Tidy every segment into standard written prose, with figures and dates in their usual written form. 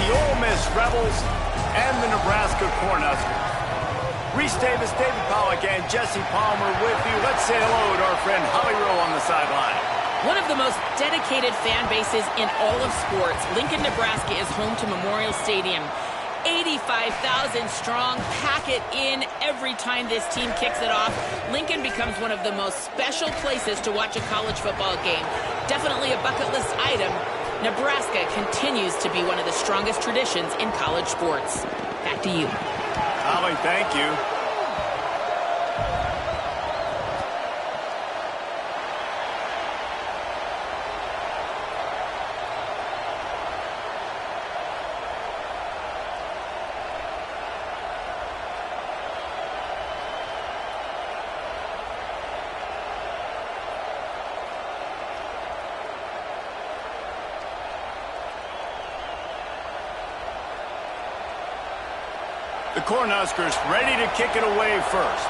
the Ole Miss Rebels and the Nebraska Cornhuskers. Reese Davis, David Pollack, and Jesse Palmer with you. Let's say hello to our friend Holly Rowe on the sideline. One of the most dedicated fan bases in all of sports, Lincoln, Nebraska is home to Memorial Stadium. 85,000 strong, pack it in every time this team kicks it off. Lincoln becomes one of the most special places to watch a college football game. Definitely a bucket list item. Nebraska continues to be one of the strongest traditions in college sports. Back to you. Holly, thank you. The Cornhuskers ready to kick it away first.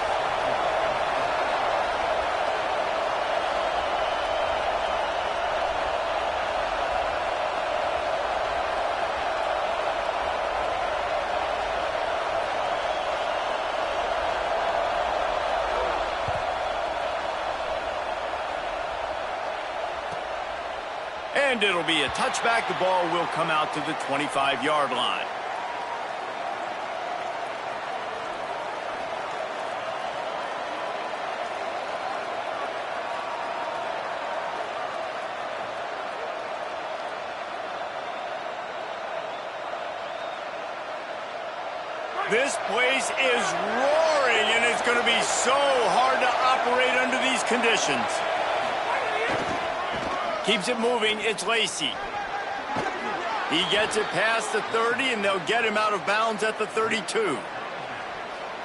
And it'll be a touchback. The ball will come out to the 25-yard line. This place is roaring, and it's going to be so hard to operate under these conditions. Keeps it moving. It's Lacey. He gets it past the 30, and they'll get him out of bounds at the 32.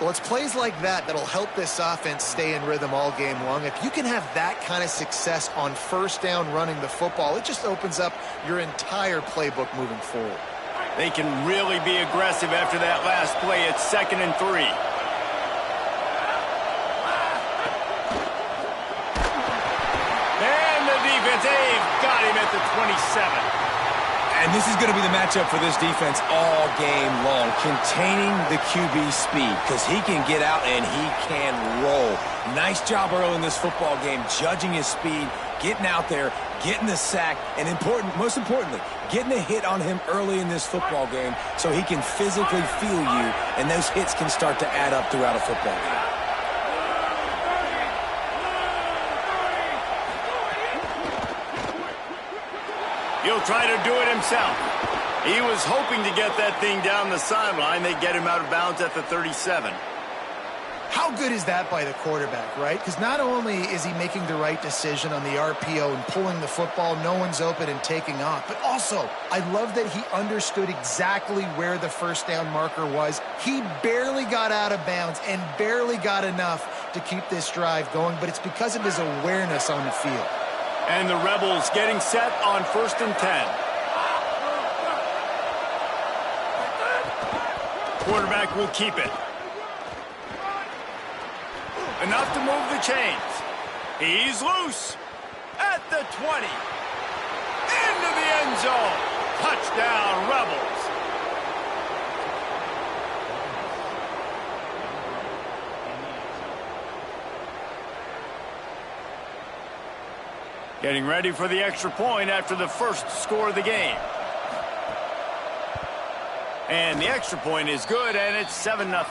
Well, it's plays like that that'll help this offense stay in rhythm all game long. If you can have that kind of success on first down running the football, it just opens up your entire playbook moving forward. They can really be aggressive after that last play. It's 2nd and 3. And the defense, they've got him at the 27. And this is going to be the matchup for this defense all game long, containing the QB speed, because he can get out and he can roll. Nice job early in this football game, judging his speed, getting out there, getting the sack, and most importantly, getting a hit on him early in this football game so he can physically feel you, and those hits can start to add up throughout a football game. He'll try to do it himself. He was hoping to get that thing down the sideline. They get him out of bounds at the 37. How good is that by the quarterback, right? Because not only is he making the right decision on the RPO and pulling the football, no one's open and taking off, but also I love that he understood exactly where the first down marker was. He barely got out of bounds and barely got enough to keep this drive going, but it's because of his awareness on the field. And the Rebels getting set on 1st and 10. Quarterback will keep it. Enough to move the chains. He's loose at the 20. Into the end zone. Touchdown, Rebels. Getting ready for the extra point after the first score of the game. And the extra point is good, and it's 7-0.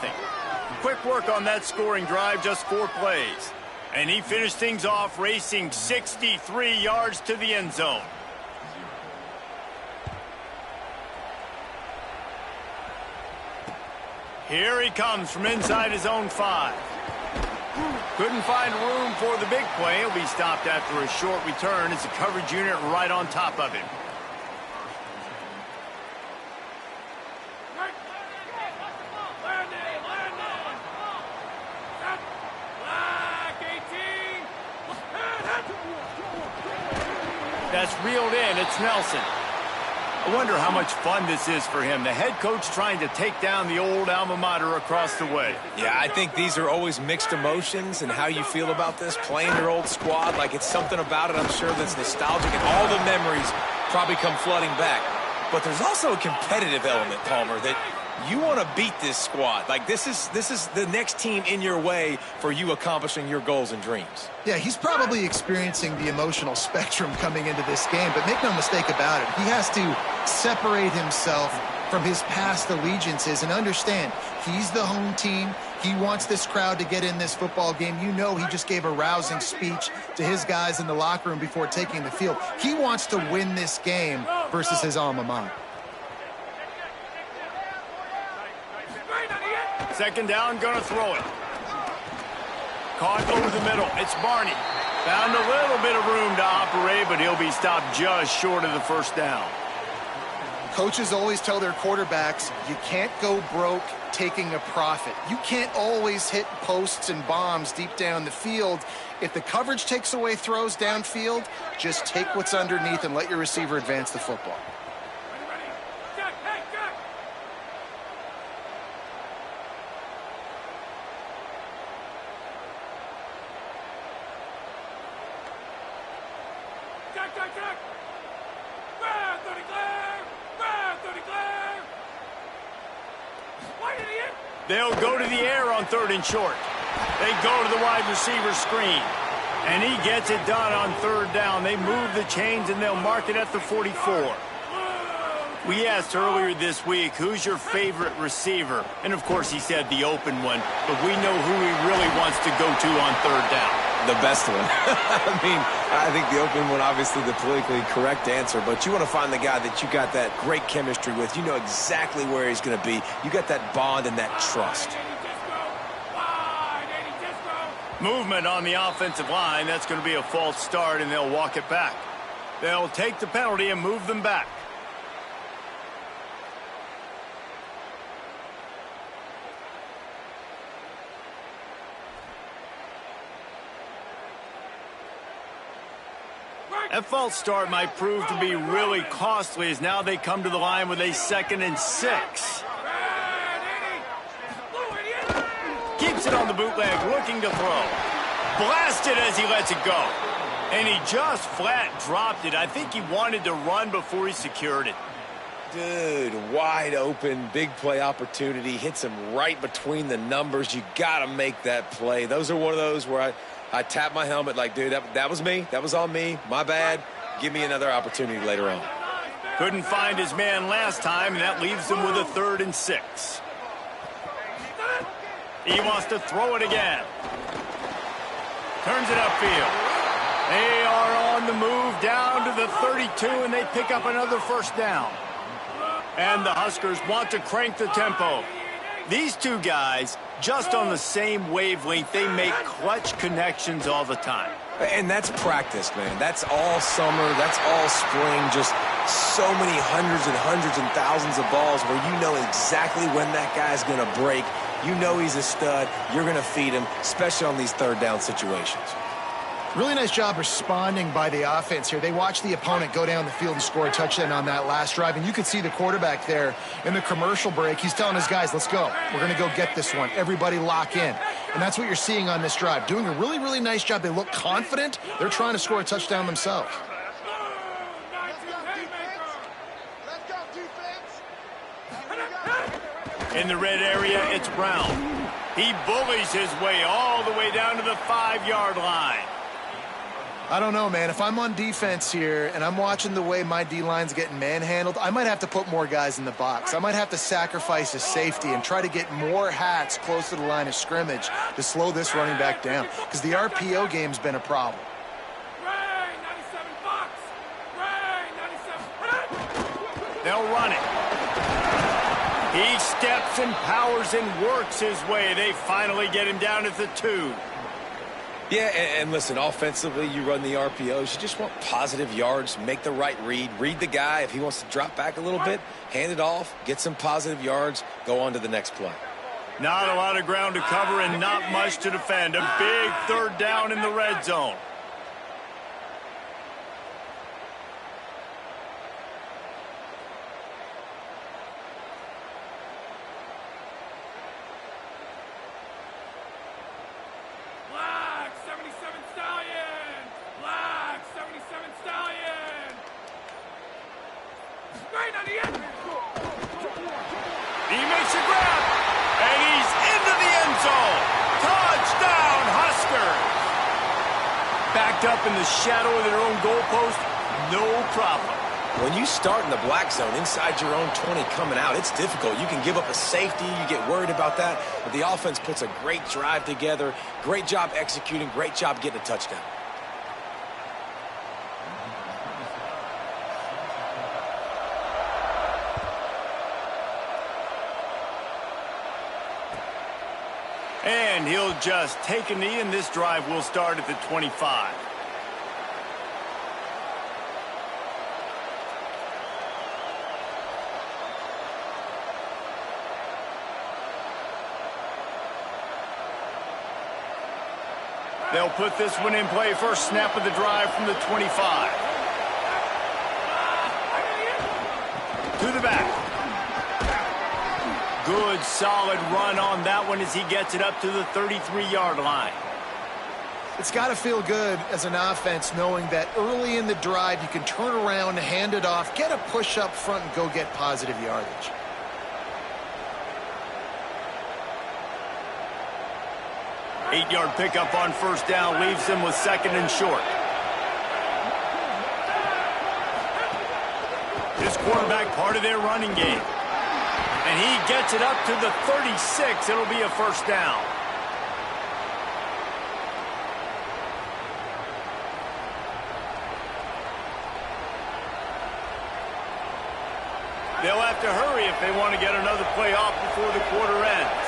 Quick work on that scoring drive, just 4 plays. And he finished things off racing 63 yards to the end zone. Here he comes from inside his own 5. Couldn't find room for the big play. He'll be stopped after a short return. It's a coverage unit right on top of him. That's reeled in. It's Nelson. I wonder how much fun this is for him. The head coach trying to take down the old alma mater across the way. Yeah, I think these are always mixed emotions and how you feel about this, playing your old squad. Like, it's something about it, I'm sure, that's nostalgic, and all the memories probably come flooding back. but there's also a competitive element, Palmer, that you want to beat this squad. Like, this is the next team in your way for you accomplishing your goals and dreams. Yeah, he's probably experiencing the emotional spectrum coming into this game, but make no mistake about it. He has to separate himself from his past allegiances and understand he's the home team. He wants this crowd to get in this football game. You know, he just gave a rousing speech to his guys in the locker room before taking the field. He wants to win this game versus his alma mater. Second down, gonna throw it. Caught over the middle. It's Barney. Found a little bit of room to operate, but he'll be stopped just short of the first down. Coaches always tell their quarterbacks, you can't go broke taking a profit. You can't always hit posts and bombs deep down the field. If the coverage takes away throws downfield, just take what's underneath and let your receiver advance the football. They'll go to the air on 3rd and short. They go to the wide receiver screen. And he gets it done on 3rd down. They move the chains and they'll mark it at the 44. We asked earlier this week, who's your favorite receiver? And of course he said the open one, but we know who he really wants to go to on 3rd down. The best one. I mean, I think the open one, obviously the politically correct answer, but you want to find the guy that you got that great chemistry with. You know exactly where he's going to be. You got that bond and that trust. Movement on the offensive line. That's going to be a false start, and they'll walk it back. They'll take the penalty and move them back. That false start might prove to be really costly as now they come to the line with a 2nd and 6. Keeps it on the bootleg, looking to throw. Blasted as he lets it go. And he just flat dropped it. I think he wanted to run before he secured it. Dude, wide open, big play opportunity. Hits him right between the numbers. You got to make that play. Those are one of those where I tap my helmet like, dude, that was me. That was on me. My bad. Give me another opportunity later on. Couldn't find his man last time, and that leaves him with a 3rd and 6. He wants to throw it again. Turns it upfield. They are on the move down to the 32, and they pick up another 1st down. And the Huskers want to crank the tempo. These two guys, just on the same wavelength, they make clutch connections all the time. And that's practice, man. That's all summer. That's all spring. Just so many hundreds and thousands of balls where you know exactly when that guy's going to break. You know he's a stud. You're going to feed him, especially on these 3rd down situations. Really nice job responding by the offense here. They watched the opponent go down the field and score a touchdown on that last drive. And you could see the quarterback there in the commercial break. He's telling his guys, let's go. We're going to go get this one. Everybody lock in. And that's what you're seeing on this drive. Doing a really, really nice job. They look confident. They're trying to score a touchdown themselves. In the red area, it's Brown. He bullies his way all the way down to the 5-yard line. I don't know, man. If I'm on defense here and I'm watching the way my D-line's getting manhandled, I might have to put more guys in the box. I might have to sacrifice a safety and try to get more hats close to the line of scrimmage to slow this running back down, because the RPO game's been a problem. They'll run it. He steps and powers and works his way. They finally get him down at the 2. Yeah, and listen, offensively, you run the RPOs. You just want positive yards, make the right read, read the guy. If he wants to drop back a little bit, hand it off, get some positive yards, go on to the next play. Not a lot of ground to cover and not much to defend. A big 3rd down in the red zone. He makes a grab, and he's into the end zone. Touchdown, Huskers. Backed up in the shadow of their own goalpost, no problem. When you start in the black zone inside your own 20 coming out, it's difficult. You can give up a safety. You get worried about that. But the offense puts a great drive together. Great job executing. Great job getting a touchdown. And he'll just take a knee, and this drive will start at the 25. They'll put this one in play. First snap of the drive from the 25. To the back. Good, solid run on that one as he gets it up to the 33-yard line. It's got to feel good as an offense knowing that early in the drive you can turn around, hand it off, get a push up front, and go get positive yardage. Eight-yard pickup on first down leaves them with second and short. This quarterback part of their running game. And he gets it up to the 36. It'll be a first down. They'll have to hurry if they want to get another play off before the quarter ends.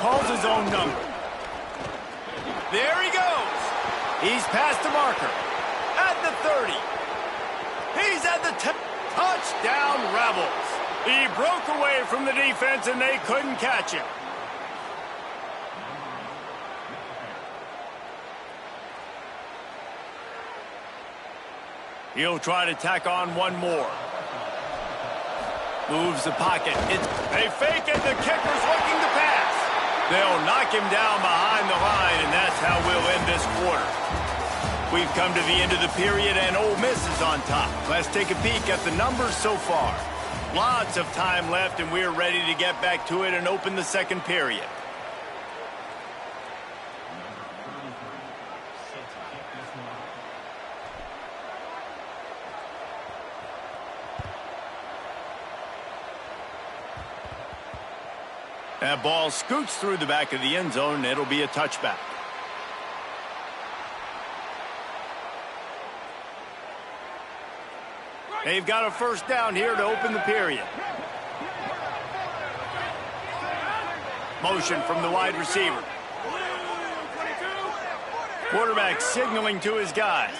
Calls his own number. There he goes. He's past the marker. At the 30. He's at the 10. Touchdown, Rebels. He broke away from the defense, and they couldn't catch him. He'll try to tack on one more. Moves the pocket. They fake it. The kicker's looking to pass. They'll knock him down behind the line, and that's how we'll end this quarter. We've come to the end of the period, and Ole Miss is on top. Let's take a peek at the numbers so far. Lots of time left, and we're ready to get back to it and open the second period. That ball scoots through the back of the end zone, and it'll be a touchback. They've got a first down here to open the period. Motion from the wide receiver. Quarterback signaling to his guys.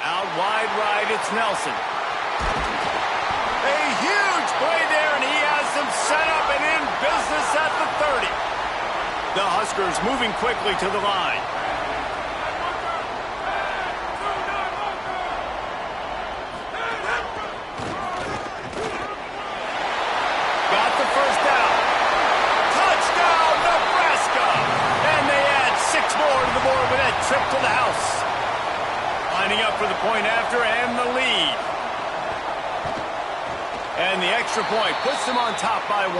Out wide right, it's Nelson. A huge play there, and he has them set up and in business at the 30. The Huskers moving quickly to the line. Got the first down. Touchdown, Nebraska! And they add 6 more to the board with that trip to the house. Lining up for the point after and the lead. And the extra point puts them on top by 1.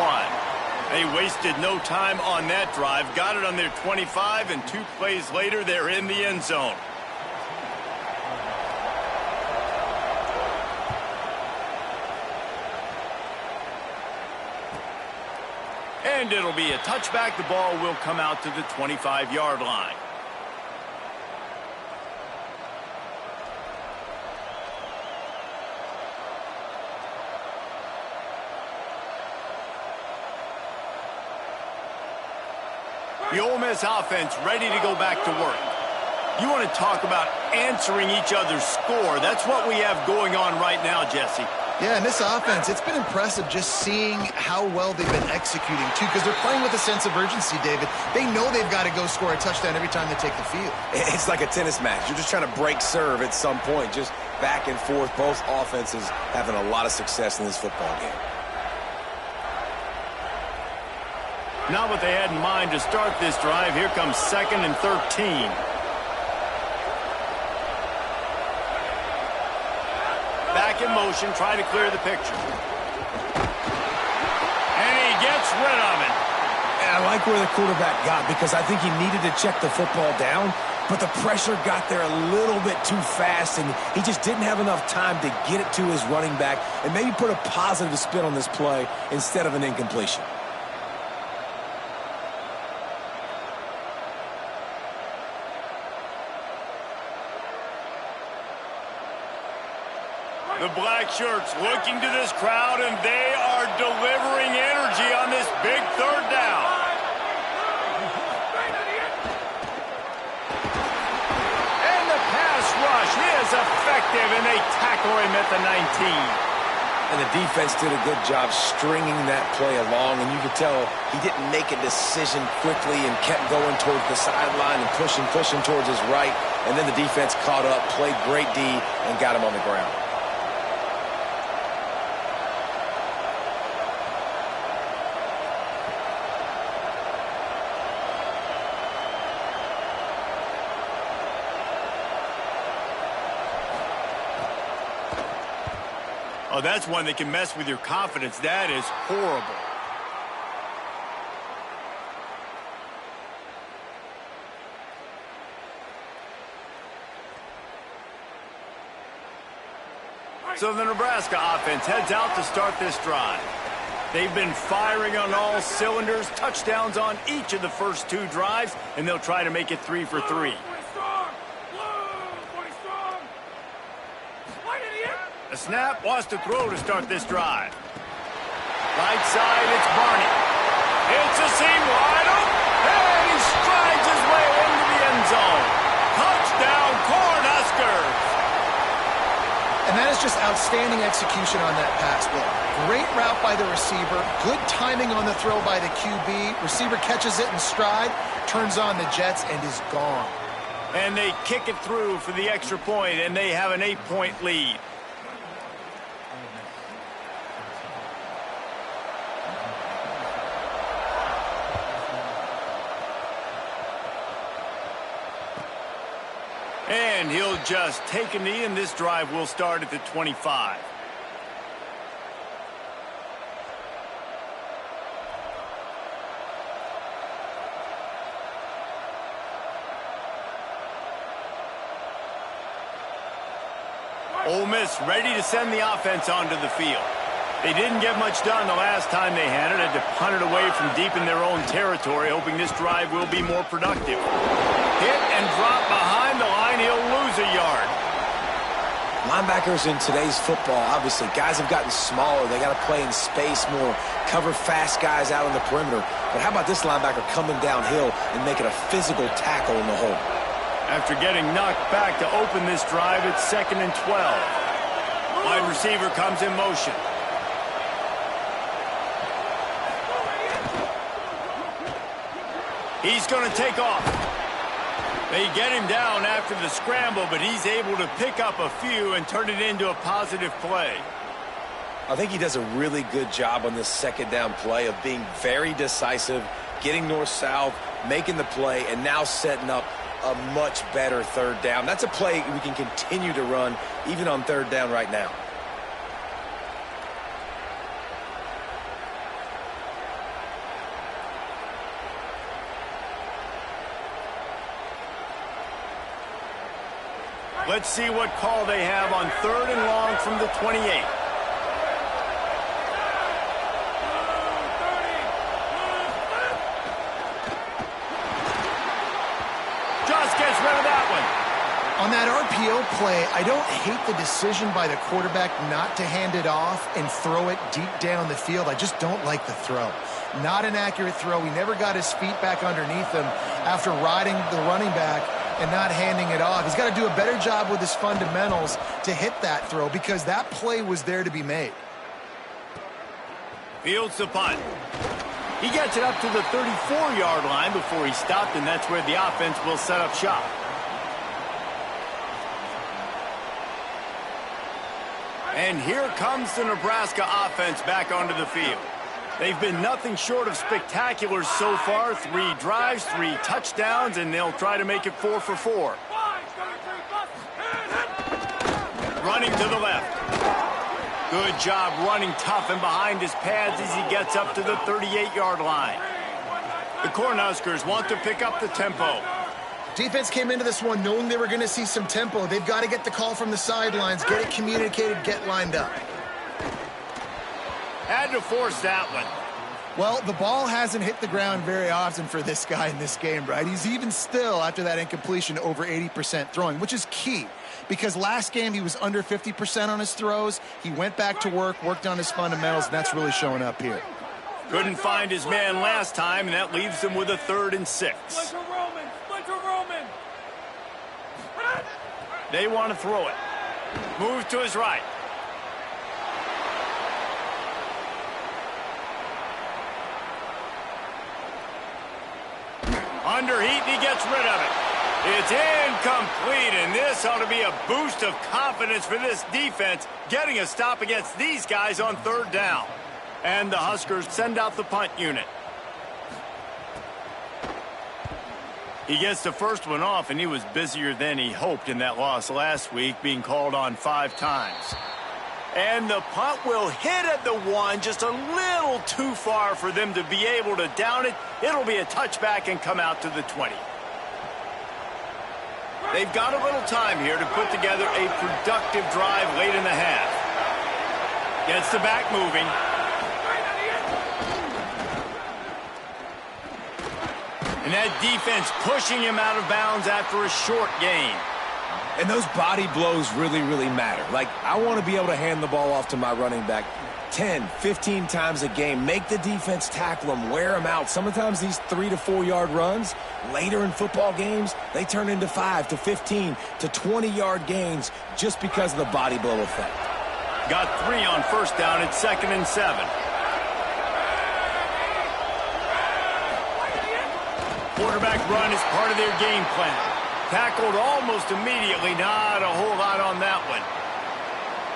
They wasted no time on that drive. Got it on their 25, and 2 plays later, they're in the end zone. And it'll be a touchback. The ball will come out to the 25-yard line. The Ole Miss offense ready to go back to work. You want to talk about answering each other's score. That's what we have going on right now, Jesse. Yeah, and this offense, it's been impressive just seeing how well they've been executing, too, because they're playing with a sense of urgency, David. They know they've got to go score a touchdown every time they take the field. It's like a tennis match. You're just trying to break serve at some point, just back and forth. Both offenses having a lot of success in this football game. Not what they had in mind to start this drive. Here comes 2nd and 13. back in motion, try to clear the picture. And he gets rid of it. And I like where the quarterback got because I think he needed to check the football down, but the pressure got there a little bit too fast, and he just didn't have enough time to get it to his running back and maybe put a positive spin on this play instead of an incompletion. The black shirts looking to this crowd, and they are delivering energy on this big third down. And the pass rush is effective, and they tackle him at the 19. And the defense did a good job stringing that play along, and you could tell he didn't make a decision quickly and kept going towards the sideline and pushing towards his right, and then the defense caught up, played great D, and got him on the ground. Oh, that's one that can mess with your confidence. That is horrible. So the Nebraska offense heads out to start this drive. They've been firing on all cylinders, touchdowns on each of the first two drives, and they'll try to make it 3 for 3. A snap, wants to throw to start this drive. Right side, it's Barney. It's a seam wide open, and he strides his way into the end zone. Touchdown, Cornhuskers! And that is just outstanding execution on that pass play. Great route by the receiver, good timing on the throw by the QB. Receiver catches it in stride, turns on the jets, and is gone. And they kick it through for the extra point, and they have an 8-point lead. And he'll just take a knee, and this drive will start at the 25. Ole Miss ready to send the offense onto the field. They didn't get much done the last time they had it. Had to punt it away from deep in their own territory, hoping this drive will be more productive. Hit and drop behind the line. He'll lose a yard. Linebackers in today's football, obviously, guys have gotten smaller. They got to play in space more, cover fast guys out on the perimeter. But how about this linebacker coming downhill and making a physical tackle in the hole? After getting knocked back to open this drive, it's 2nd and 12. Wide receiver comes in motion. He's going to take off. They get him down after the scramble, but he's able to pick up a few and turn it into a positive play. I think he does a really good job on this second down play of being very decisive, getting north-south, making the play, and now setting up a much better third down. That's a play we can continue to run even on third down right now. Let's see what call they have on 3rd and long from the 28. Just gets rid of that one. On that RPO play, I don't hate the decision by the quarterback not to hand it off and throw it deep down the field. I just don't like the throw. Not an accurate throw. He never got his feet back underneath him after riding the running back and not handing it off. He's got to do a better job with his fundamentals to hit that throw because that play was there to be made. Fields the punt. He gets it up to the 34-yard line before he stopped, and that's where the offense will set up shop. And here comes the Nebraska offense back onto the field. They've been nothing short of spectacular so far. 3 drives, 3 touchdowns, and they'll try to make it 4 for 4. Running to the left. Good job running tough and behind his pads as he gets up to the 38-yard line. The Cornhuskers want to pick up the tempo. Defense came into this one knowing they were going to see some tempo. They've got to get the call from the sidelines, get it communicated, get lined up. Had to force that one. Well, the ball hasn't hit the ground very often for this guy in this game, right? He's even still, after that incompletion, over 80% throwing, which is key. Because last game, he was under 50% on his throws. He went back to work, worked on his fundamentals, and that's really showing up here. Couldn't find his man last time, and that leaves him with a 3rd and 6. They want to throw it. Move to his right. Under heat, and he gets rid of it. It's incomplete, and this ought to be a boost of confidence for this defense, getting a stop against these guys on 3rd down. And the Huskers send out the punt unit. He gets the first one off, and he was busier than he hoped in that loss last week, being called on 5 times. And the punt will hit at the 1, just a little too far for them to be able to down it. It'll be a touchback and come out to the 20. They've got a little time here to put together a productive drive late in the half. Gets the back moving. And that defense pushing him out of bounds after a short gain. And those body blows really, really matter. Like, I want to be able to hand the ball off to my running back 10, 15 times a game. Make the defense tackle them, wear them out. Sometimes these 3 to 4 yard runs, later in football games, they turn into 5 to 15 to 20-yard gains just because of the body blow effect. Got 3 on 1st down at 2nd and 7. Quarterback run is part of their game plan. Tackled almost immediately. Not a whole lot on that one.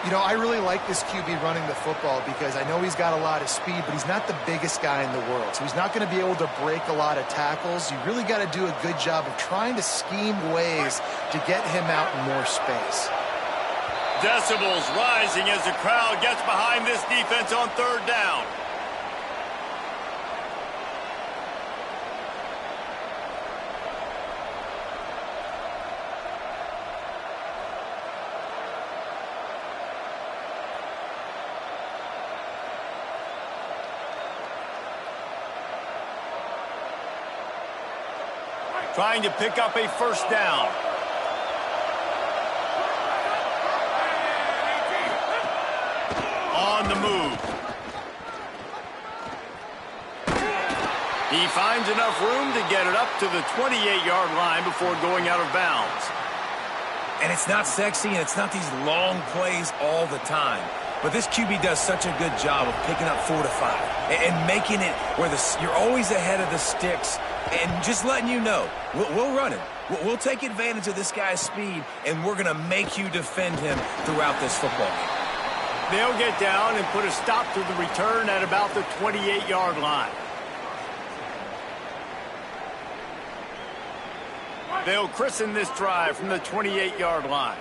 You know, I really like this QB running the football because I know he's got a lot of speed, but he's not the biggest guy in the world. So he's not going to be able to break a lot of tackles. You really got to do a good job of trying to scheme ways to get him out in more space. Decibels rising as the crowd gets behind this defense on 3rd down. Trying to pick up a 1st down. On the move. He finds enough room to get it up to the 28-yard line before going out of bounds. And it's not sexy, and it's not these long plays all the time. But this QB does such a good job of picking up 4 to 5 and making it where you're always ahead of the sticks and just letting you know, we'll run it. We'll take advantage of this guy's speed, and we're going to make you defend him throughout this football game. They'll get down and put a stop to the return at about the 28-yard line. They'll christen this drive from the 28-yard line.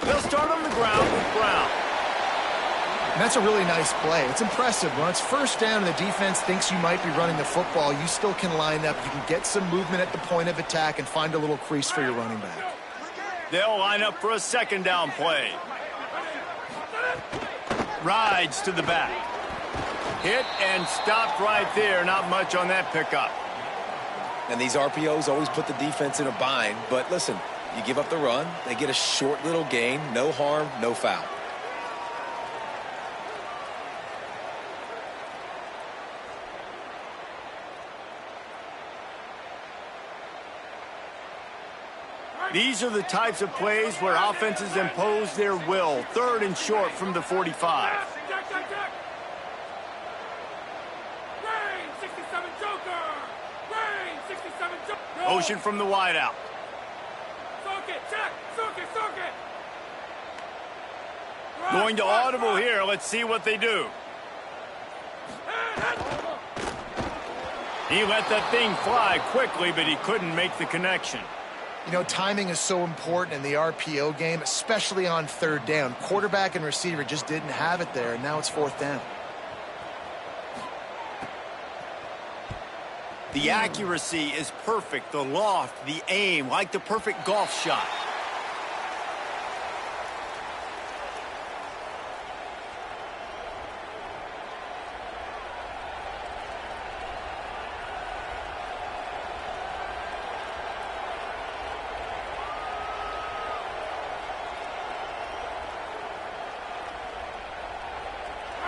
They'll start on the ground with Brown. And that's a really nice play. It's impressive. When it's 1st down and the defense thinks you might be running the football, you still can line up. You can get some movement at the point of attack and find a little crease for your running back. They'll line up for a 2nd down play. Rides to the back. Hit and stopped right there. Not much on that pickup. And these RPOs always put the defense in a bind. But listen, you give up the run, they get a short little gain, no harm, no foul. These are the types of plays where offenses impose their will. 3rd and short from the 45. Motion from the wideout. Going to audible here. Let's see what they do. He let that thing fly quickly, but he couldn't make the connection. You know, timing is so important in the RPO game, especially on third down. Quarterback and receiver just didn't have it there, and now it's fourth down. The accuracy is perfect. The loft, the aim, like the perfect golf shot.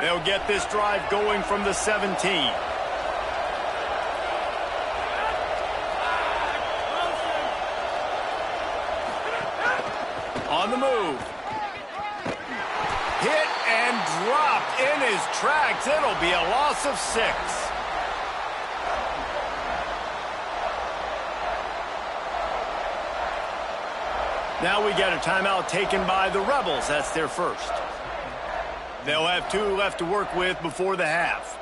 They'll get this drive going from the 17. On the move. Hit and dropped in his tracks. It'll be a loss of 6. Now we get a timeout taken by the Rebels. That's their first. They'll have 2 left to work with before the half.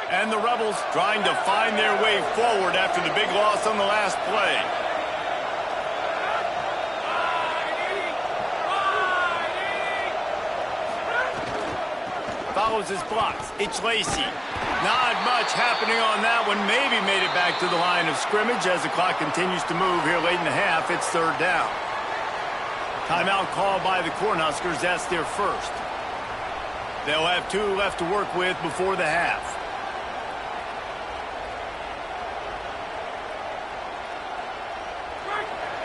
And the Rebels trying to find their way forward after the big loss on the last play. Follows his blocks. It's Lacy. Not much happening on that one. Maybe made it back to the line of scrimmage as the clock continues to move here late in the half. It's third down. Timeout called by the Cornhuskers. That's their first. They'll have 2 left to work with before the half.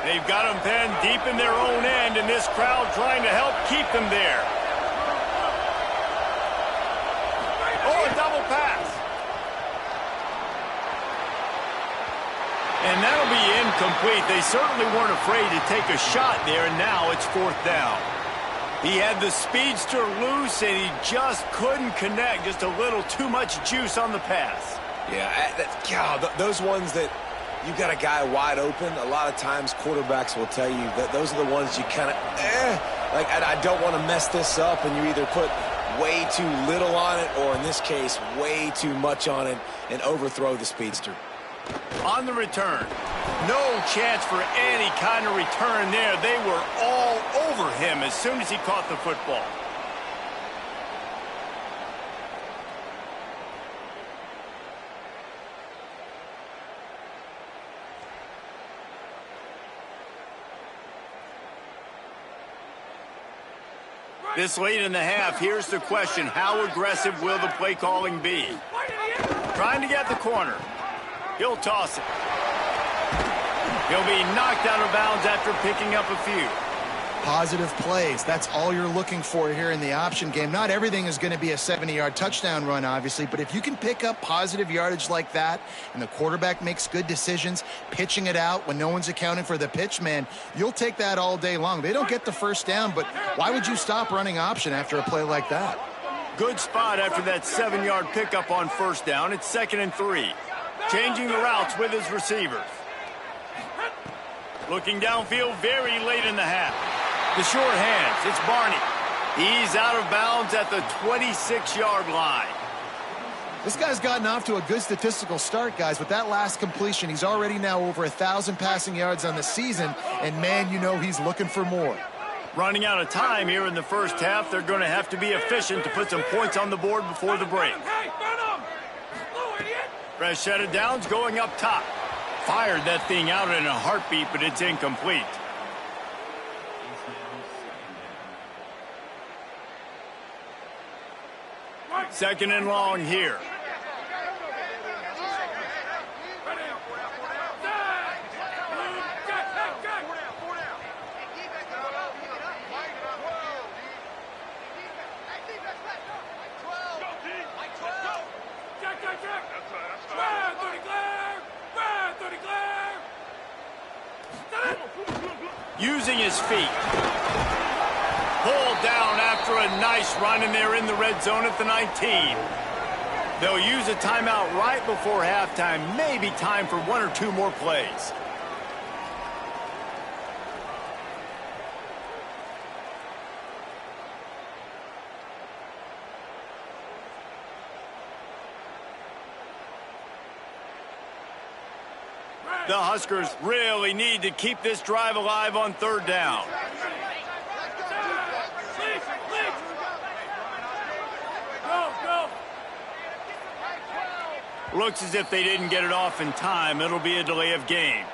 They've got them penned deep in their own end, and this crowd trying to help keep them there. Oh, a double pass. And that'll be incomplete. They certainly weren't afraid to take a shot there, and now it's fourth down. He had the speedster loose, and he just couldn't connect. Just a little too much juice on the pass. Yeah, those ones that you got a guy wide open, a lot of times quarterbacks will tell you that those are the ones you kind of, like, I don't want to mess this up, and you either put way too little on it, or in this case, way too much on it, and overthrow the speedster. On the return, no chance for any kind of return there. They were all over him as soon as he caught the football. This late in the half, here's the question. How aggressive will the play calling be? Trying to get the corner. He'll toss it. He'll be knocked out of bounds after picking up a few. Positive plays. That's all you're looking for here in the option game. Not everything is going to be a 70-yard touchdown run, obviously, but if you can pick up positive yardage like that and the quarterback makes good decisions, pitching it out when no one's accounting for the pitch, man, you'll take that all day long. They don't get the first down, but why would you stop running option after a play like that? Good spot after that 7-yard pickup on first down. It's 2nd and 3. Changing the routes with his receivers. Looking downfield very late in the half. The short hands, it's Barney. He's out of bounds at the 26-yard line. This guy's gotten off to a good statistical start, guys. With that last completion, he's already now over 1,000 passing yards on the season, and man, you know he's looking for more. Running out of time here in the first half. They're going to have to be efficient to put some points on the board before the break. Fresh set of downs going up top. Fired that thing out in a heartbeat, but it's incomplete. Second and long here. Using his feet. Pulled down after a nice run, and they're in the red zone at the 19. They'll use a timeout right before halftime. Maybe time for 1 or 2 more plays. The Huskers really need to keep this drive alive on third down. Looks as if they didn't get it off in time. It'll be a delay of game.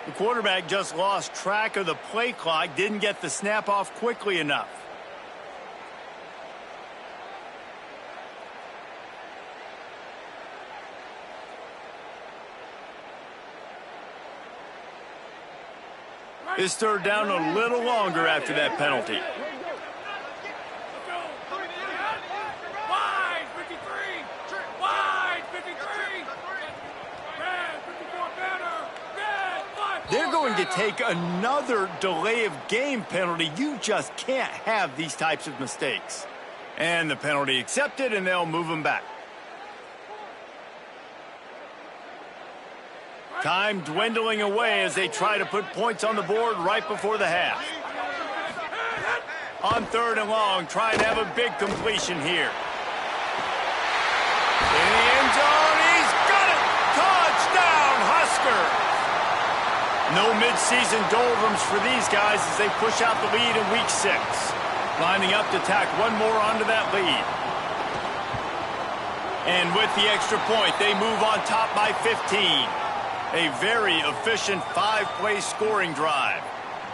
The quarterback just lost track of the play clock, didn't get the snap off quickly enough. This third down a little longer after that penalty. They're going to take another delay of game penalty. You just can't have these types of mistakes. And the penalty accepted, and they'll move them back. Time dwindling away as they try to put points on the board right before the half. On third and long, trying to have a big completion here. In the end zone, he's got it! Touchdown, Husker! No midseason doldrums for these guys as they push out the lead in Week 6. Lining up to tack one more onto that lead. And with the extra point, they move on top by 15. A very efficient 5-play scoring drive.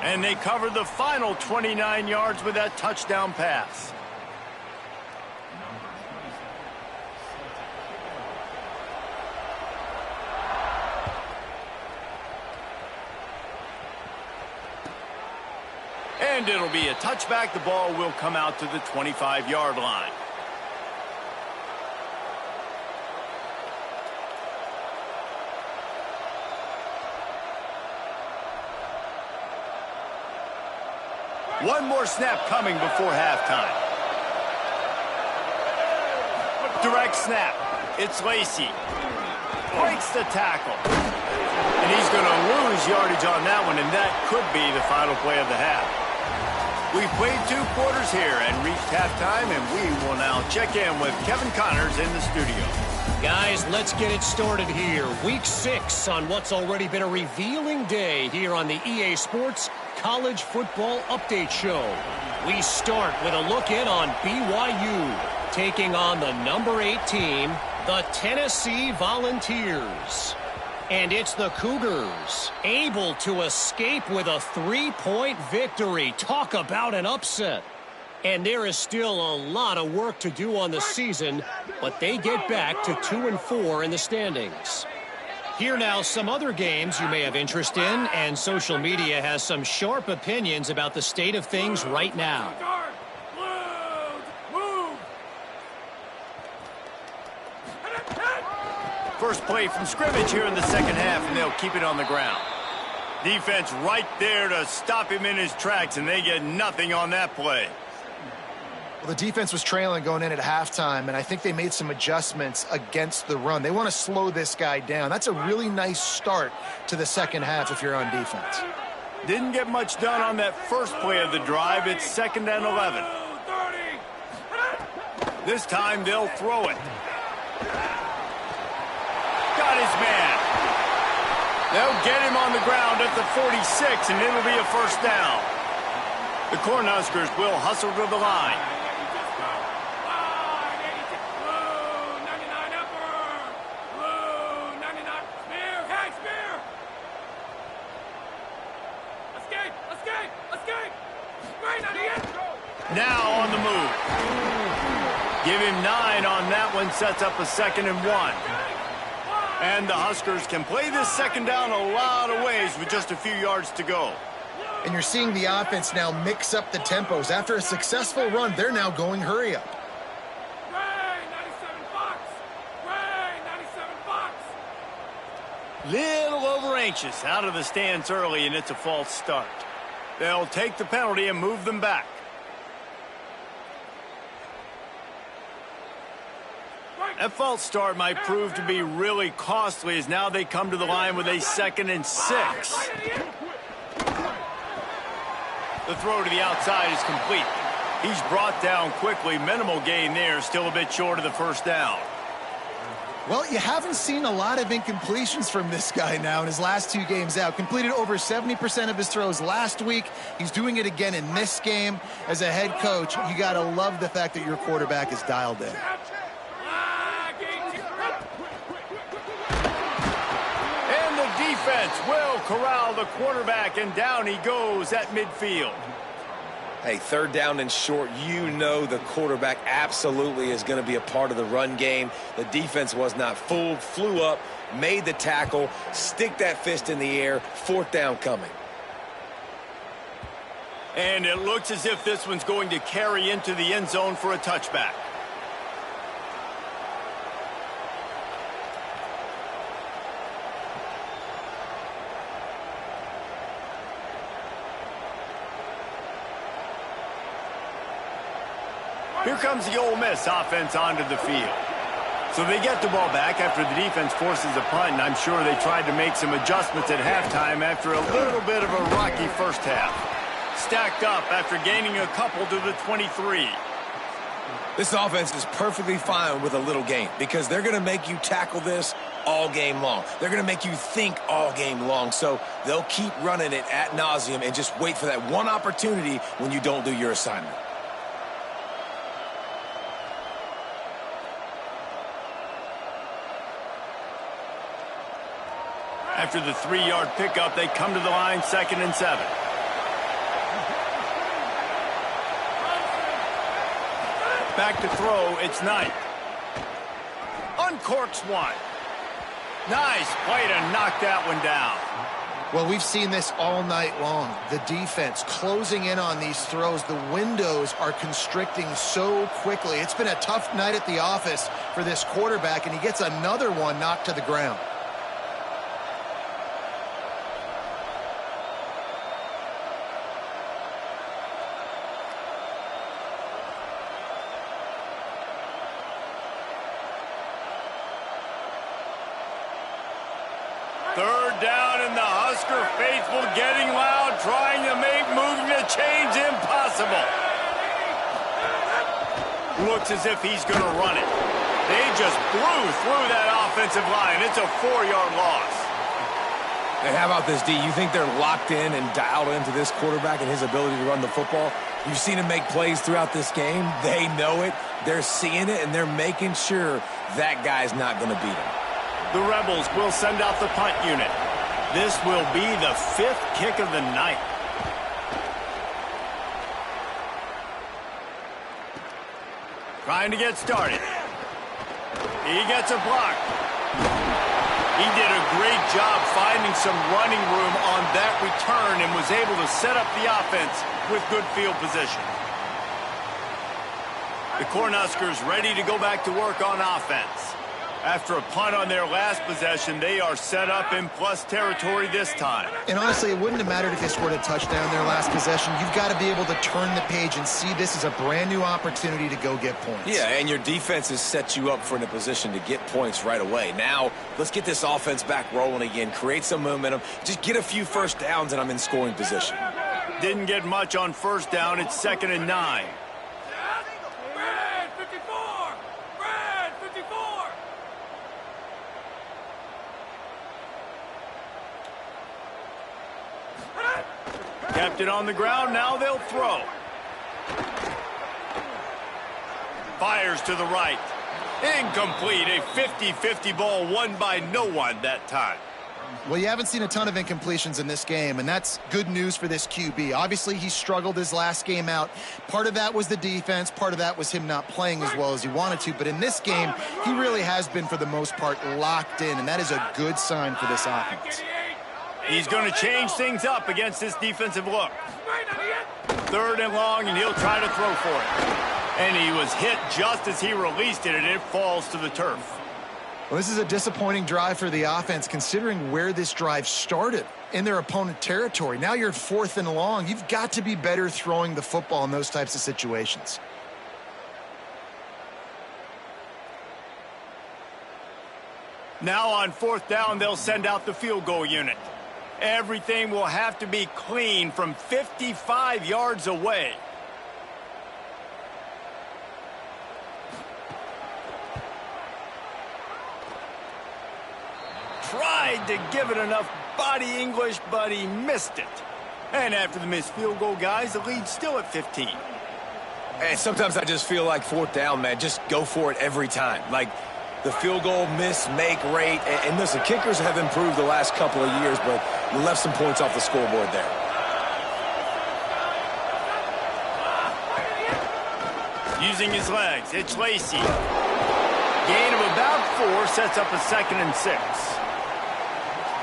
And they cover the final 29 yards with that touchdown pass. And it'll be a touchback. The ball will come out to the 25-yard line. One more snap coming before halftime. Direct snap. It's Lacey. Breaks the tackle. And he's going to lose yardage on that one, and that could be the final play of the half. We've played 2 quarters here and reached halftime, and we will now check in with Kevin Connors in the studio. Guys, let's get it started here. Week 6 on what's already been a revealing day here on the EA Sports College Football Update Show. We start with a look in on BYU, taking on the number 8 team, the Tennessee Volunteers. And it's the Cougars, able to escape with a 3-point victory. Talk about an upset. And there is still a lot of work to do on the season, but they get back to 2-4 in the standings. Here now, some other games you may have interest in, and social media has some sharp opinions about the state of things right now. First play from scrimmage here in the second half, and they'll keep it on the ground. Defense right there to stop him in his tracks, and they get nothing on that play. Well, the defense was trailing going in at halftime, and I think they made some adjustments against the run. They want to slow this guy down. That's a really nice start to the second half if you're on defense. Didn't get much done on that first play of the drive. It's 2nd and 11. This time they'll throw it. Got his man. They'll get him on the ground at the 46, and it'll be a first down. The Cornhuskers will hustle to the line. Now on the move. Give him 9 on that one, sets up a 2nd and 1. And the Huskers can play this second down a lot of ways with just a few yards to go. And you're seeing the offense now mix up the tempos. After a successful run, they're now going hurry up. Little over anxious, out of the stands early, and it's a false start. They'll take the penalty and move them back. That false start might prove to be really costly as now they come to the line with a 2nd and 6. The throw to the outside is complete. He's brought down quickly. Minimal gain there, still a bit short of the first down. Well, you haven't seen a lot of incompletions from this guy now in his last 2 games out. Completed over 70% of his throws last week. He's doing it again in this game. As a head coach, you got to love the fact that your quarterback is dialed in. And the defense will corral the quarterback, and down he goes at midfield. Hey, 3rd down and short, you know the quarterback absolutely is going to be a part of the run game. The defense was not fooled, flew up, made the tackle, stick that fist in the air, 4th down coming. And it looks as if this one's going to carry into the end zone for a touchback. Here comes the Ole Miss offense onto the field. So they get the ball back after the defense forces a punt, and I'm sure they tried to make some adjustments at halftime after a little bit of a rocky first half. Stacked up after gaining a couple to the 23. This offense is perfectly fine with a little gain because they're going to make you tackle this all game long. They're going to make you think all game long, so they'll keep running it ad nauseum and just wait for that one opportunity when you don't do your assignment. After the 3-yard pickup, they come to the line, 2nd and 7. Back to throw, it's Knight. Uncorks one. Nice play to knock that one down. Well, we've seen this all night long. The defense closing in on these throws. The windows are constricting so quickly. It's been a tough night at the office for this quarterback, and he gets another one knocked to the ground. Third down, and the Husker faithful getting loud, trying to make moving the chains impossible. Looks as if he's going to run it. They just blew through that offensive line. It's a 4-yard loss. And how about this, D? You think they're locked in and dialed into this quarterback and his ability to run the football? You've seen him make plays throughout this game. They know it. They're seeing it, and they're making sure that guy's not going to beat him. The Rebels will send out the punt unit. This will be the 5th kick of the night. Trying to get started. He gets a block. He did a great job finding some running room on that return and was able to set up the offense with good field position. The Cornhuskers ready to go back to work on offense. After a punt on their last possession, they are set up in plus territory this time. And honestly, it wouldn't have mattered if they scored a touchdown their last possession. You've got to be able to turn the page and see this is a brand new opportunity to go get points. Yeah, and your defense has set you up for in a position to get points right away. Now, let's get this offense back rolling again, create some momentum, just get a few first downs, and I'm in scoring position. Didn't get much on first down. It's 2nd and 9. Kept it on the ground, now they'll throw. Fires to the right. Incomplete, a 50-50 ball won by no one that time. Well, you haven't seen a ton of incompletions in this game, and that's good news for this QB. Obviously, he struggled his last game out. Part of that was the defense. Part of that was him not playing as well as he wanted to. But in this game, he really has been, for the most part, locked in, and that is a good sign for this offense. He's going to change things up against this defensive look. 3rd and long, and he'll try to throw for it. And he was hit just as he released it, and it falls to the turf. Well, this is a disappointing drive for the offense, considering where this drive started in their opponent territory. Now you're 4th and long. You've got to be better throwing the football in those types of situations. Now on 4th down, they'll send out the field goal unit. Everything will have to be clean from 55 yards away. tried to give it enough body English, but he missed it. And after the missed field goal, guys, the lead's still at 15. And sometimes I just feel like fourth down, man, just go for it every time. Like the field goal miss, make rate. And listen, kickers have improved the last couple of years, but you left some points off the scoreboard there. Using his legs, it's Lacy. Gain of about 4 sets up a 2nd and 6.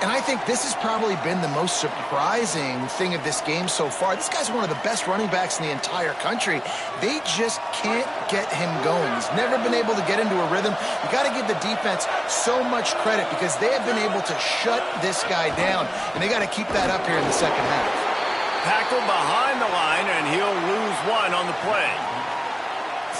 And I think this has probably been the most surprising thing of this game so far. This guy's one of the best running backs in the entire country. They just can't get him going. He's never been able to get into a rhythm. You got to give the defense so much credit because they have been able to shut this guy down, and they got to keep that up here in the second half. Tackle behind the line, and he'll lose 1 on the play.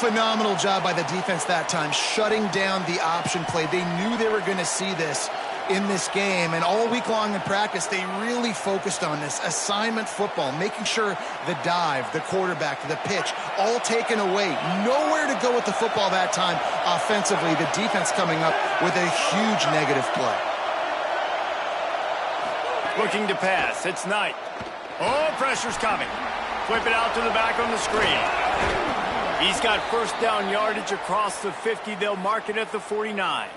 Phenomenal job by the defense that time, shutting down the option play. They knew they were going to see this in this game, and all week long in practice, they really focused on this assignment football, making sure the dive, the quarterback, the pitch, all taken away. Nowhere to go with the football that time offensively. The defense coming up with a huge negative play. Looking to pass, it's Knight. Oh, pressure's coming. Flip it out to the back on the screen. He's got first down yardage across the 50. They'll mark it at the 49.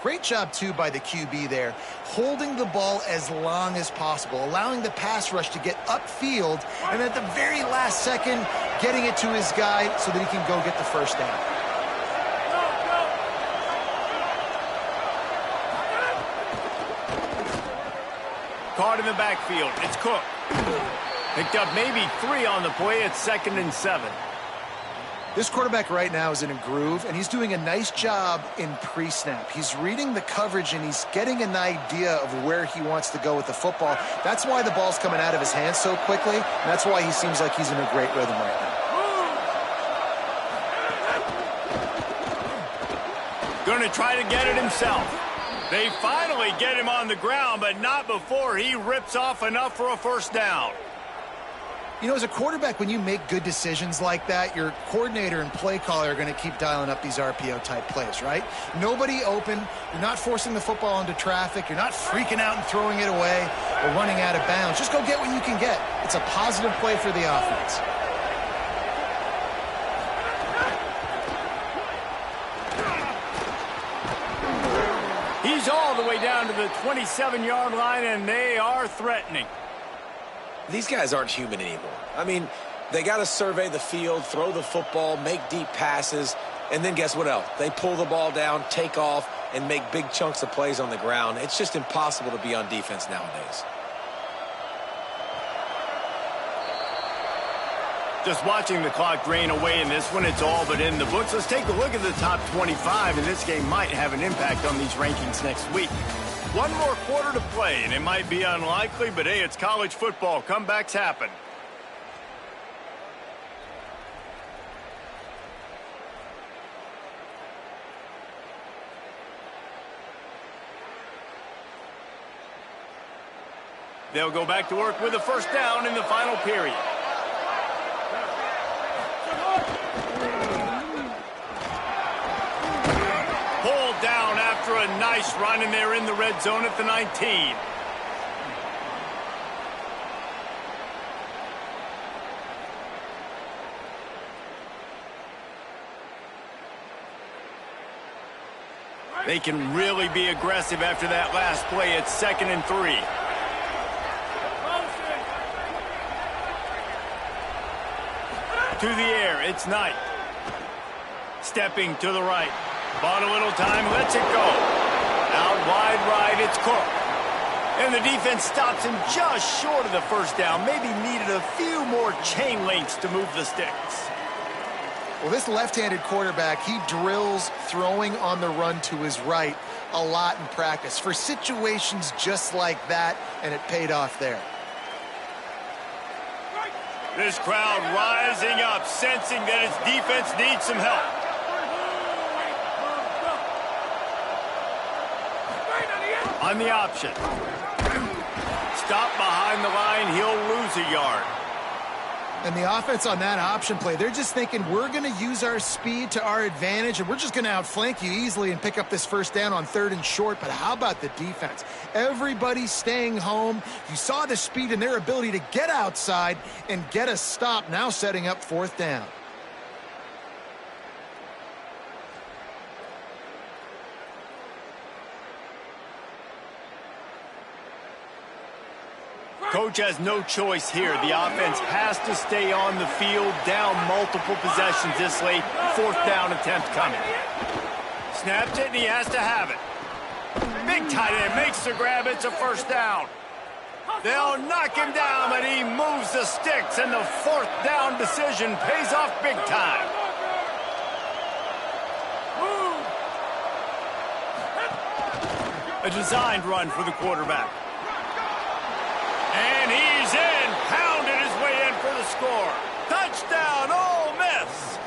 Great job, too, by the QB there, holding the ball as long as possible, allowing the pass rush to get upfield, and at the very last second, getting it to his guy so that he can go get the first down. Caught in the backfield. It's Cook. Picked up maybe 3 on the play. It's 2nd and 7. This quarterback right now is in a groove, and he's doing a nice job in pre-snap. He's reading the coverage, and he's getting an idea of where he wants to go with the football. That's why the ball's coming out of his hands so quickly, and that's why he seems like he's in a great rhythm right now. Going to try to get it himself. They finally get him on the ground, but not before he rips off enough for a first down. You know, as a quarterback, when you make good decisions like that, your coordinator and play caller are going to keep dialing up these RPO-type plays, right? Nobody open. You're not forcing the football into traffic. You're not freaking out and throwing it away or running out of bounds. Just go get what you can get. It's a positive play for the offense. He's all the way down to the 27-yard line, and they are threatening. These guys aren't human anymore. I mean, they got to survey the field, throw the football, make deep passes, and then guess what else? They pull the ball down, take off, and make big chunks of plays on the ground. It's just impossible to be on defense nowadays. Just watching the clock drain away in this one, it's all but in the books. Let's take a look at the top 25, and this game might have an impact on these rankings next week. One more quarter to play, and it might be unlikely, but hey, it's college football. Comebacks happen. They'll go back to work with a first down in the final period. Pulled down after a nice run, and they're in the red zone at the 19. They can really be aggressive after that last play. It's 2nd and 3. To the air, it's Knight. Stepping to the right. Bought a little time, lets it go. Out wide right, it's Cook. And the defense stops him just short of the first down. Maybe needed a few more chain links to move the sticks. Well, this left-handed quarterback, he drills throwing on the run to his right a lot in practice for situations just like that, and it paid off there. This crowd rising up, sensing that its defense needs some help. On the option. Stop behind the line, he'll lose a yard. And the offense on that option play, they're just thinking we're going to use our speed to our advantage, and we're just going to outflank you easily and pick up this first down on 3rd and short. But how about the defense? Everybody's staying home. You saw the speed and their ability to get outside and get a stop, now setting up 4th down. Coach has no choice here. The offense has to stay on the field, down multiple possessions this late. 4th down attempt coming. Snaps it, and he has to have it. Big tight end makes the grab. It's a 1st down. They'll knock him down, but he moves the sticks, and the 4th down decision pays off big time. A designed run for the quarterback. And he's in, pounded his way in for the score. Touchdown, Ole Miss.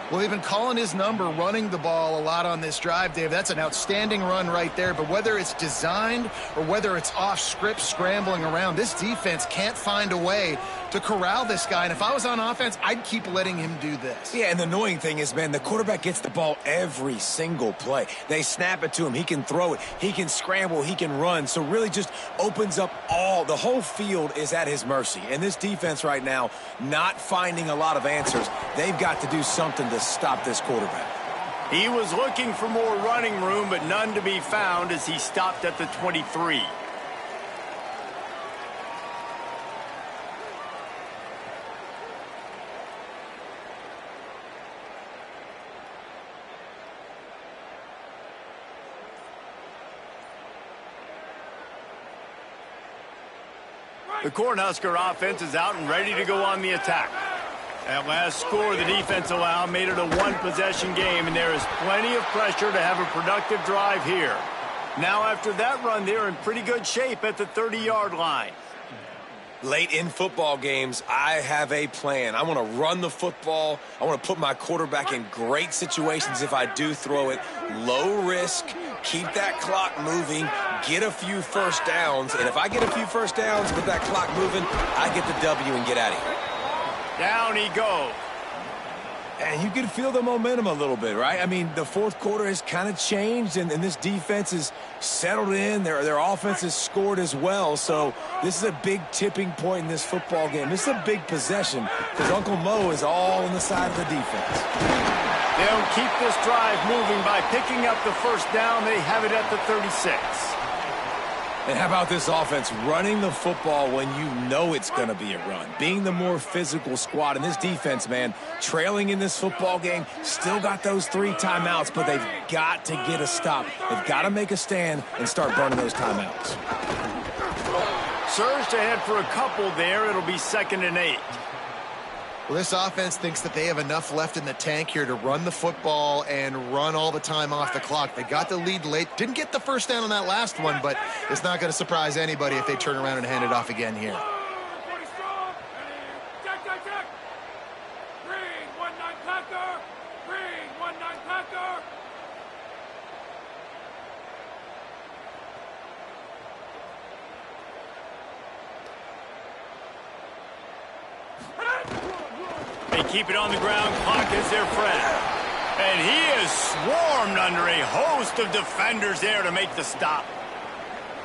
Well, they've been calling his number, running the ball a lot on this drive, Dave. That's an outstanding run right there. But whether it's designed or whether it's off script, scrambling around, this defense can't find a way to corral this guy. And if I was on offense, I'd keep letting him do this. Yeah, and the annoying thing is, man, the quarterback gets the ball every single play. They snap it to him. He can throw it. He can scramble. He can run. So really just opens up the whole field is at his mercy. And this defense right now, not finding a lot of answers. They've got to do something to stop this quarterback. He was looking for more running room, but none to be found as he stopped at the 23. The Cornhusker offense is out and ready to go on the attack. That last score the defense allowed made it a 1-possession game, and there is plenty of pressure to have a productive drive here. Now after that run, they're in pretty good shape at the 30-yard line. Late in football games, I have a plan. I want to run the football. I want to put my quarterback in great situations if I do throw it. Low risk, keep that clock moving, get a few first downs. And if I get a few first downs with that clock moving, I get the W and get out of here. Down he goes. And you can feel the momentum a little bit, right? I mean, the 4th quarter has kind of changed, and this defense is settled in. Their offense has scored as well. So this is a big tipping point in this football game. This is a big possession because Uncle Mo is all on the side of the defense. They'll keep this drive moving by picking up the 1st down. They have it at the 36. And how about this offense running the football when you know it's going to be a run? Being the more physical squad. And this defense, man, trailing in this football game, still got those 3 timeouts, but they've got to get a stop. They've got to make a stand and start burning those timeouts. Surged ahead for a couple there. It'll be 2nd and 8. Well, this offense thinks that they have enough left in the tank here to run the football and run all the time off the clock. They got the lead late. Didn't get the 1st down on that last one, but it's not going to surprise anybody if they turn around and hand it off again here. They keep it on the ground. Clock is their friend. And he is swarmed under a host of defenders there to make the stop.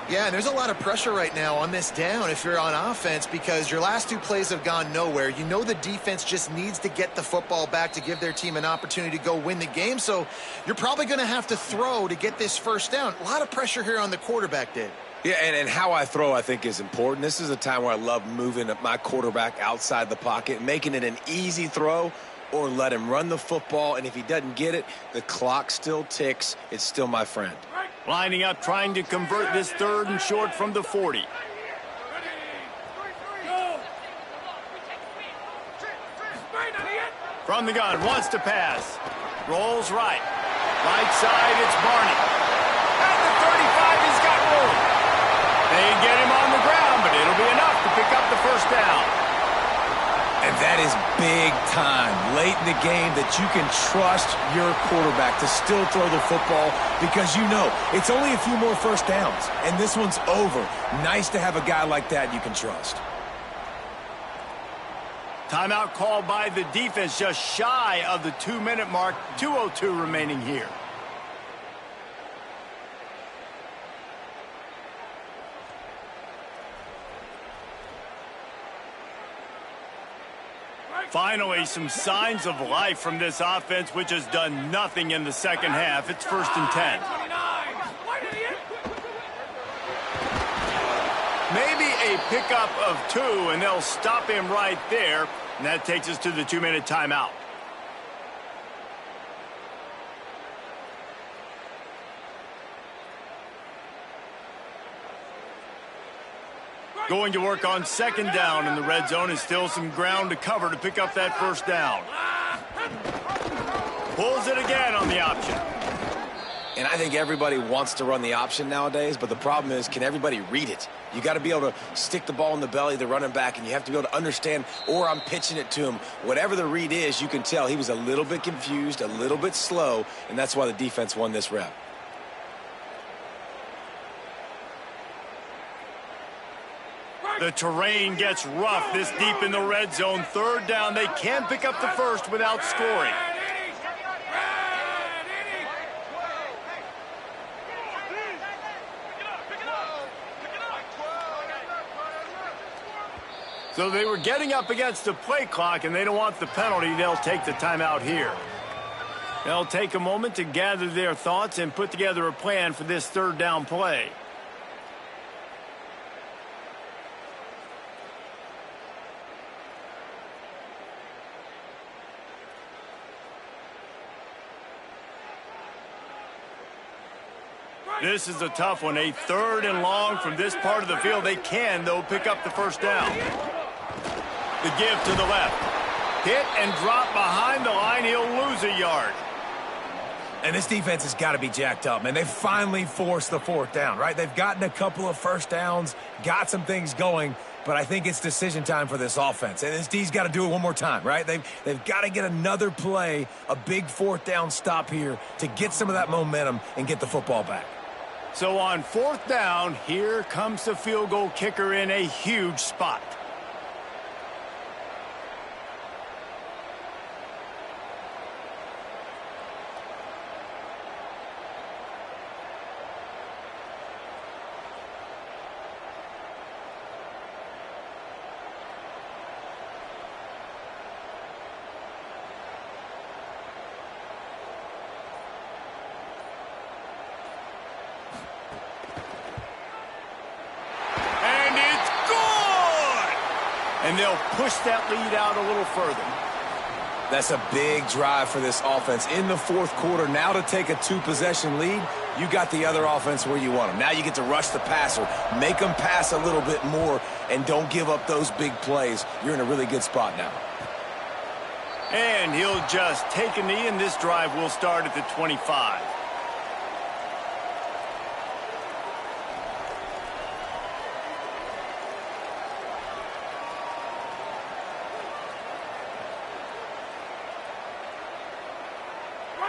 Yeah, and there's a lot of pressure right now on this down if you're on offense because your last 2 plays have gone nowhere. You know the defense just needs to get the football back to give their team an opportunity to go win the game. So you're probably going to have to throw to get this 1st down. A lot of pressure here on the quarterback, Dave. Yeah, and how I throw, I think, is important. This is a time where I love moving my quarterback outside the pocket, making it an easy throw, or let him run the football. And if he doesn't get it, the clock still ticks. It's still my friend. Lining up, trying to convert this 3rd and short from the 40. From the gun, wants to pass. Rolls right. Right side, it's Barney. At the 35, he's got room. They get him on the ground, but it'll be enough to pick up the 1st down. And that is big time late in the game that you can trust your quarterback to still throw the football because you know it's only a few more 1st downs, and this one's over. Nice to have a guy like that you can trust. Timeout called by the defense, just shy of the 2-minute mark. 2:02 remaining here. Finally, some signs of life from this offense, which has done nothing in the second half. It's 1st and 10. Maybe a pickup of 2, and they'll stop him right there. And that takes us to the 2-minute timeout. Going to work on 2nd down in the red zone, and still some ground to cover to pick up that 1st down. Pulls it again on the option. And I think everybody wants to run the option nowadays, but the problem is, can everybody read it? You got to be able to stick the ball in the belly of the running back, and you have to be able to understand, or I'm pitching it to him. Whatever the read is, you can tell he was a little bit confused, a little bit slow, and that's why the defense won this rep. The terrain gets rough this deep in the red zone. 3rd down. They can pick up the 1st without scoring. So they were getting up against the play clock, and they don't want the penalty. They'll take the timeout here. They'll take a moment to gather their thoughts and put together a plan for this 3rd down play. This is a tough one. A 3rd and long from this part of the field. They can, though, pick up the 1st down. The give to the left. Hit and drop behind the line. He'll lose a yard. And this defense has got to be jacked up, man. They finally forced the 4th down, right? They've gotten a couple of 1st downs, got some things going, but I think it's decision time for this offense. And this D's got to do it one more time, right? They've got to get another play, a big 4th down stop here to get some of that momentum and get the football back. So on 4th down, here comes the field goal kicker in a huge spot. And they'll push that lead out a little further. That's a big drive for this offense in the 4th quarter. Now to take a 2-possession lead, you got the other offense where you want them. Now you get to rush the passer, make them pass a little bit more, and don't give up those big plays. You're in a really good spot now. And he'll just take a knee, and this drive will start at the 25.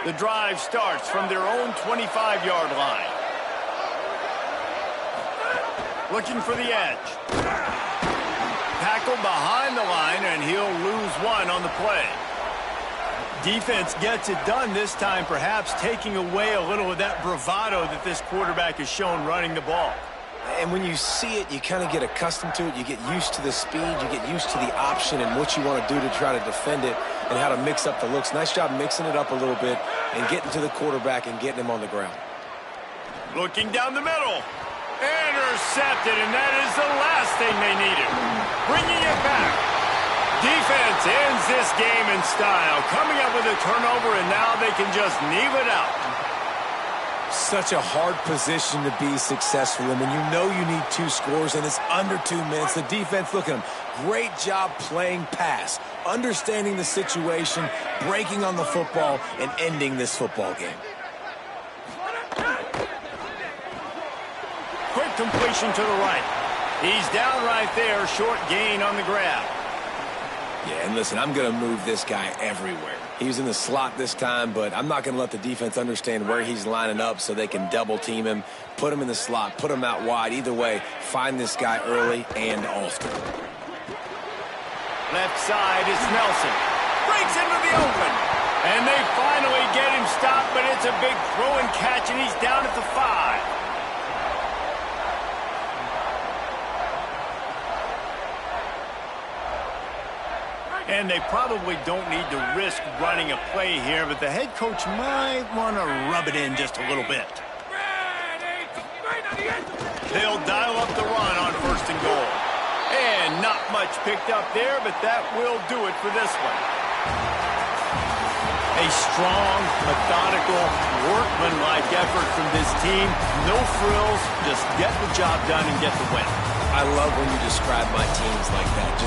The drive starts from their own 25-yard line. Looking for the edge. Tackled behind the line, and he'll lose 1 on the play. Defense gets it done this time, perhaps taking away a little of that bravado that this quarterback has shown running the ball. And when you see it, you kind of get accustomed to it. You get used to the speed. You get used to the option and what you want to do to try to defend it and how to mix up the looks. Nice job mixing it up a little bit and getting to the quarterback and getting him on the ground. Looking down the middle. Intercepted, and that is the last thing they needed. Bringing it back. Defense ends this game in style. Coming up with a turnover, and now they can just kneel it out. Such a hard position to be successful in when you know you need 2 scores and it's under 2 minutes. The defense, look at them. Great job playing pass, understanding the situation, breaking on the football, and ending this football game. Quick completion to the right. He's down right there, short gain on the grab. Yeah, and listen, I'm going to move this guy everywhere. He was in the slot this time, but I'm not going to let the defense understand where he's lining up so they can double team him, put him in the slot, put him out wide. Either way, find this guy early and often. Left side, it's Nelson. Breaks into the open. And they finally get him stopped, but it's a big throw and catch, and he's down at the 5. And they probably don't need to risk running a play here, but the head coach might want to rub it in just a little bit. They'll dial up the run on 1st and goal. And not much picked up there, but that will do it for this one. A strong, methodical, workmanlike effort from this team. No frills, just get the job done and get the win. I love when you describe my teams like that. Just